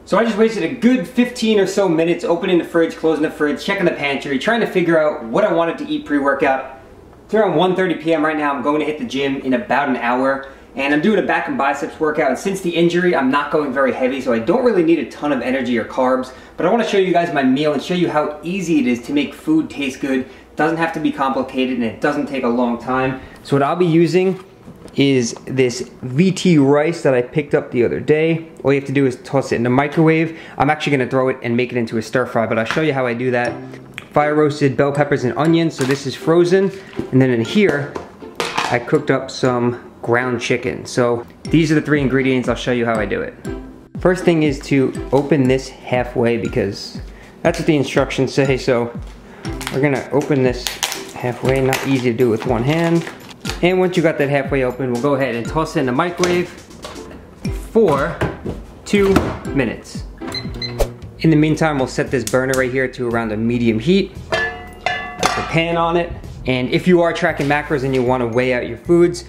So I just wasted a good 15 or so minutes opening the fridge, closing the fridge, checking the pantry, trying to figure out what I wanted to eat pre-workout. It's around 1:30 p.m. right now. I'm going to hit the gym in about an hour, and I'm doing a back and biceps workout. And since the injury, I'm not going very heavy, so I don't really need a ton of energy or carbs. But I want to show you guys my meal and show you how easy it is to make food taste good. It doesn't have to be complicated, and it doesn't take a long time. So what I'll be using is this VT rice that I picked up the other day. All you have to do is toss it in the microwave. I'm actually gonna throw it and make it into a stir fry, but I'll show you how I do that. Fire roasted bell peppers and onions, so this is frozen. And then in here, I cooked up some ground chicken. So these are the 3 ingredients. I'll show you how I do it. First thing is to open this halfway because that's what the instructions say. So we're gonna open this halfway, not easy to do with one hand. And once you got that halfway open, we'll go ahead and toss it in the microwave for 2 minutes. In the meantime, we'll set this burner right here to around a medium heat. Put the pan on it. And if you are tracking macros and you want to weigh out your foods,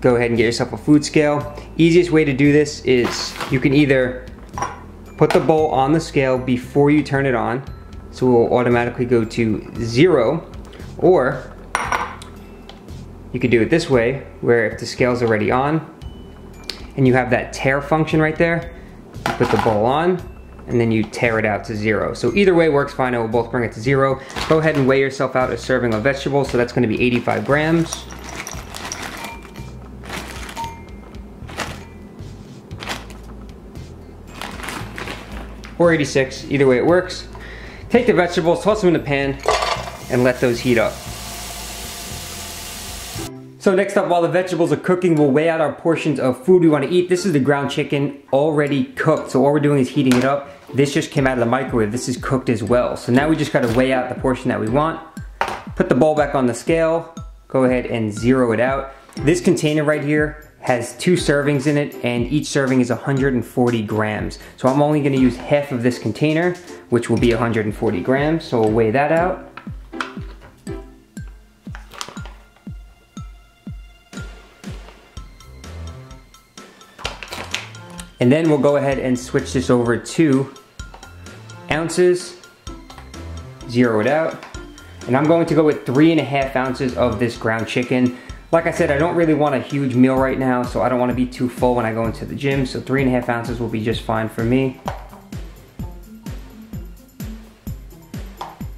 go ahead and get yourself a food scale. Easiest way to do this is you can either put the bowl on the scale before you turn it on, so it will automatically go to 0, or you could do it this way, where if the scale's already on and you have that tare function right there, you put the bowl on and then you tare it out to 0. So either way works fine. I will both bring it to 0. Go ahead and weigh yourself out a serving of vegetables. So that's going to be 85 grams. Or 86, either way it works. Take the vegetables, toss them in the pan, and let those heat up. So next up, while the vegetables are cooking, we'll weigh out our portions of food we want to eat. This is the ground chicken already cooked. So all we're doing is heating it up. This just came out of the microwave. This is cooked as well. So now we just got to weigh out the portion that we want. Put the bowl back on the scale. Go ahead and 0 it out. This container right here has 2 servings in it, and each serving is 140 grams. So I'm only going to use half of this container, which will be 140 grams. So we'll weigh that out. And then we'll go ahead and switch this over to ounces, 0 it out. And I'm going to go with 3.5 ounces of this ground chicken. Like I said, I don't really want a huge meal right now, so I don't want to be too full when I go into the gym. So 3.5 ounces will be just fine for me.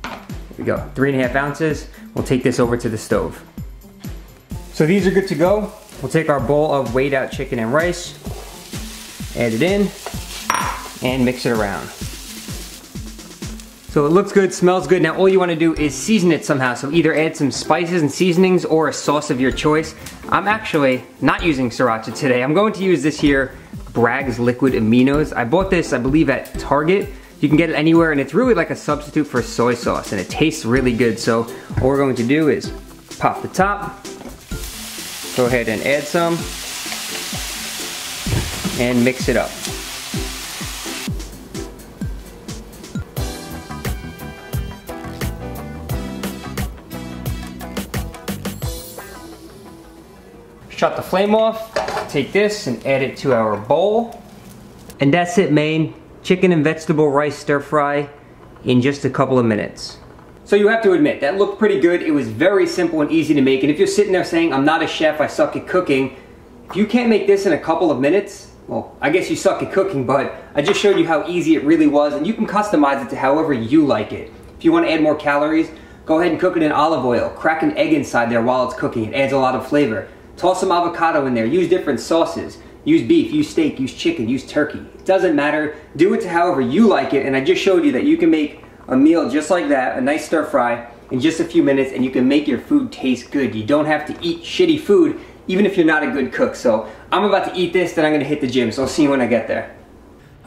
There we go, 3.5 ounces. We'll take this over to the stove. So these are good to go. We'll take our bowl of weighed out chicken and rice, add it in, and mix it around. So it looks good, smells good. Now all you want to do is season it somehow. So either add some spices and seasonings or a sauce of your choice. I'm actually not using sriracha today. I'm going to use this here, Bragg's Liquid Aminos. I bought this, I believe, at Target. You can get it anywhere, and it's really like a substitute for soy sauce, and it tastes really good. So all we're going to do is pop the top, go ahead and add some, and mix it up. Shut the flame off, take this and add it to our bowl. And that's it, man. Chicken and vegetable rice stir fry in just a couple of minutes. So you have to admit, that looked pretty good. It was very simple and easy to make. And if you're sitting there saying, I'm not a chef, I suck at cooking, if you can't make this in a couple of minutes, well, I guess you suck at cooking, but I just showed you how easy it really was, and you can customize it to however you like it. If you want to add more calories, go ahead and cook it in olive oil. Crack an egg inside there while it's cooking. It adds a lot of flavor. Toss some avocado in there. Use different sauces. Use beef, use steak, use chicken, use turkey. It doesn't matter. Do it to however you like it, and I just showed you that you can make a meal just like that, a nice stir fry, in just a few minutes, and you can make your food taste good. You don't have to eat shitty food, even if you're not a good cook. So I'm about to eat this, then I'm gonna hit the gym, so I'll see you when I get there.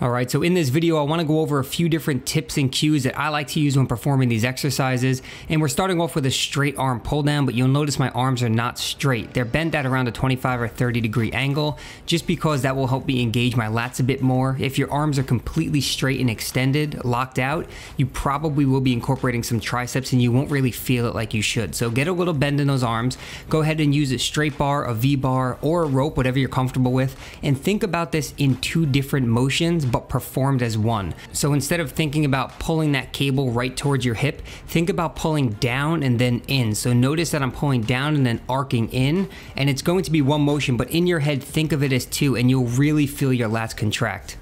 Alright, so in this video I want to go over a few different tips and cues that I like to use when performing these exercises. And we're starting off with a straight arm pull down, but you'll notice my arms are not straight. They're bent at around a 25 or 30 degree angle, just because that will help me engage my lats a bit more. If your arms are completely straight and extended, locked out, you probably will be incorporating some triceps and you won't really feel it like you should. So get a little bend in those arms. Go ahead and use a straight bar, a V bar, or a rope, whatever you're comfortable with. And think about this in 2 different motions motions but performed as one. So instead of thinking about pulling that cable right towards your hip, think about pulling down and then in. So notice that I'm pulling down and then arcing in, and it's going to be one motion, but in your head think of it as two, and you'll really feel your lats contract.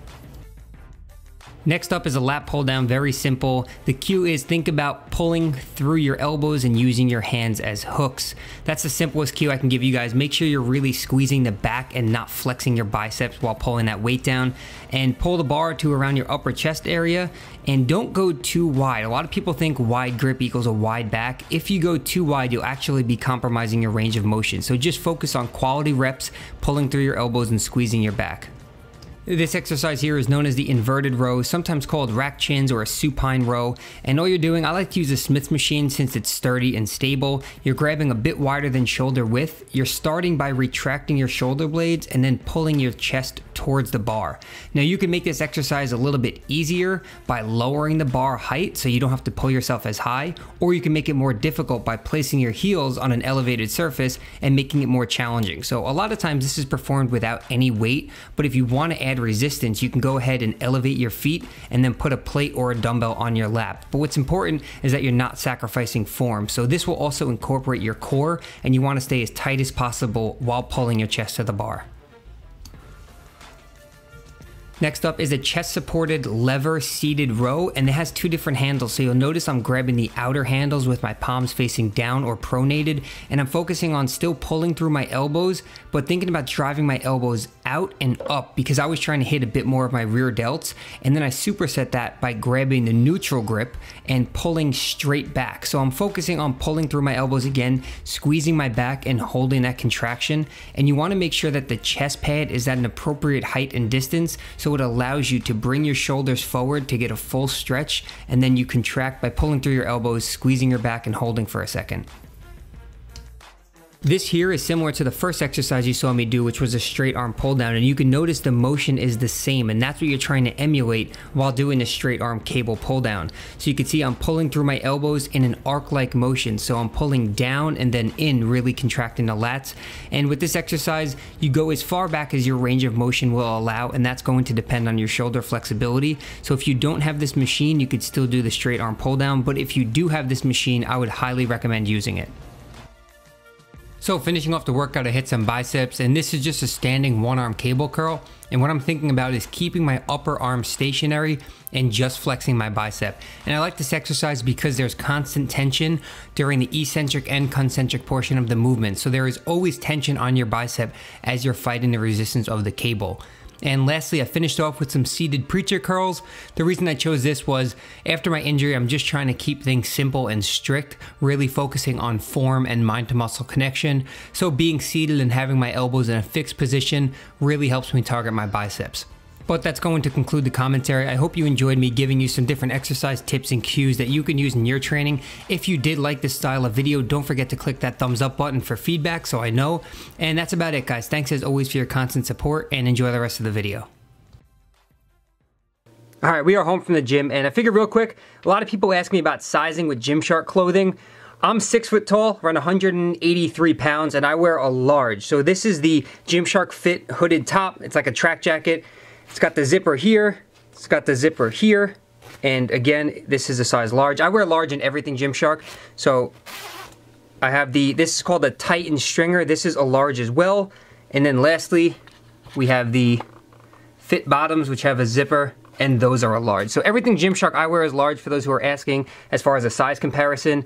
Next up is a lat pull down, very simple. The cue is think about pulling through your elbows and using your hands as hooks. That's the simplest cue I can give you guys. Make sure you're really squeezing the back and not flexing your biceps while pulling that weight down. And pull the bar to around your upper chest area, and don't go too wide. A lot of people think wide grip equals a wide back. If you go too wide, you'll actually be compromising your range of motion. So just focus on quality reps, pulling through your elbows and squeezing your back. This exercise here is known as the inverted row, sometimes called rack chins or a supine row. And all you're doing, I like to use a Smith's machine since it's sturdy and stable. You're grabbing a bit wider than shoulder width. You're starting by retracting your shoulder blades and then pulling your chest towards the bar. Now you can make this exercise a little bit easier by lowering the bar height so you don't have to pull yourself as high, or you can make it more difficult by placing your heels on an elevated surface and making it more challenging. So a lot of times this is performed without any weight, but if you want to add resistance, you can go ahead and elevate your feet and then put a plate or a dumbbell on your lap. But what's important is that you're not sacrificing form. So this will also incorporate your core, and you want to stay as tight as possible while pulling your chest to the bar. Next up is a chest supported lever seated row, and it has two different handles. So you'll notice I'm grabbing the outer handles with my palms facing down or pronated, and I'm focusing on still pulling through my elbows, but thinking about driving my elbows out and up because I was trying to hit a bit more of my rear delts. And then I superset that by grabbing the neutral grip and pulling straight back. So I'm focusing on pulling through my elbows again, squeezing my back and holding that contraction. And you want to make sure that the chest pad is at an appropriate height and distance, so it allows you to bring your shoulders forward to get a full stretch, and then you contract by pulling through your elbows, squeezing your back and holding for a second. This here is similar to the first exercise you saw me do, which was a straight arm pull down, and you can notice the motion is the same, and that's what you're trying to emulate while doing a straight arm cable pull down. So you can see I'm pulling through my elbows in an arc-like motion, so I'm pulling down and then in, really contracting the lats. And with this exercise, you go as far back as your range of motion will allow, and that's going to depend on your shoulder flexibility. So if you don't have this machine, you could still do the straight arm pull down, but if you do have this machine, I would highly recommend using it. So finishing off the workout, I hit some biceps, and this is just a standing one arm cable curl. And what I'm thinking about is keeping my upper arm stationary and just flexing my bicep. And I like this exercise because there's constant tension during the eccentric and concentric portion of the movement. So there is always tension on your bicep as you're fighting the resistance of the cable. And lastly, I finished off with some seated preacher curls. The reason I chose this was after my injury, I'm just trying to keep things simple and strict, really focusing on form and mind to muscle connection. So being seated and having my elbows in a fixed position really helps me target my biceps. But that's going to conclude the commentary. I hope you enjoyed me giving you some different exercise tips and cues that you can use in your training. If you did like this style of video, don't forget to click that thumbs up button for feedback so I know. And that's about it, guys. Thanks as always for your constant support, and enjoy the rest of the video. All right, we are home from the gym, and I figured real quick, a lot of people ask me about sizing with Gymshark clothing. I'm 6 foot tall, around 183 pounds, and I wear a large. So this is the Gymshark Fit hooded top. It's like a track jacket. It's got the zipper here, it's got the zipper here, and again, this is a size large. I wear large in everything Gymshark, so I have this is called a Titan stringer. This is a large as well. And then lastly, we have the Fit bottoms, which have a zipper, and those are a large. So everything Gymshark I wear is large, for those who are asking as far as a size comparison.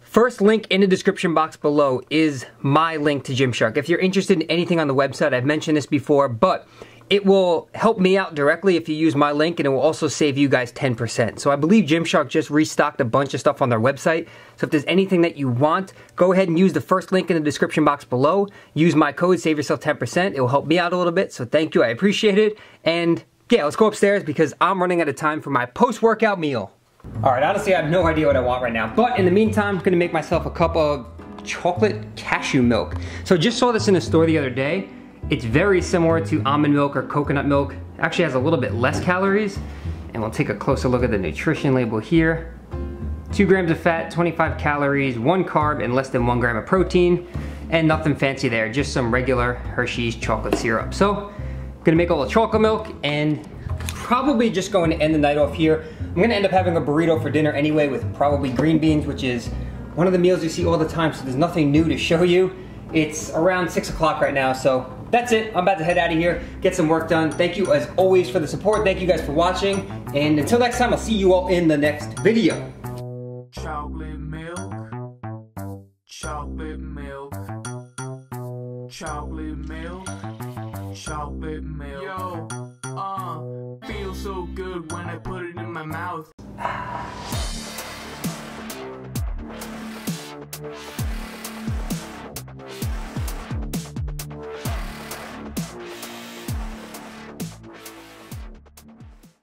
First link in the description box below is my link to Gymshark. If you're interested in anything on the website, I've mentioned this before, but it will help me out directly if you use my link, and it will also save you guys 10%. So I believe Gymshark just restocked a bunch of stuff on their website. So if there's anything that you want, go ahead and use the first link in the description box below. Use my code, save yourself 10%. It will help me out a little bit, so thank you, I appreciate it. And yeah, let's go upstairs because I'm running out of time for my post-workout meal. All right, honestly, I have no idea what I want right now. But in the meantime, I'm gonna make myself a cup of chocolate cashew milk. So just saw this in the store the other day. It's very similar to almond milk or coconut milk. It actually has a little bit less calories. And we'll take a closer look at the nutrition label here. 2 grams of fat, 25 calories, 1 carb, and less than 1 gram of protein. And nothing fancy there, just some regular Hershey's chocolate syrup. So, I'm gonna make a little chocolate milk and probably just going to end the night off here. I'm gonna end up having a burrito for dinner anyway with probably green beans, which is one of the meals you see all the time, so there's nothing new to show you. It's around 6 o'clock right now, so that's it. I'm about to head out of here, get some work done. Thank you as always for the support. Thank you guys for watching. And until next time, I'll see you all in the next video. Chocolate milk, chocolate milk, chocolate milk, chocolate milk. Yo, feels so good when I put it in my mouth.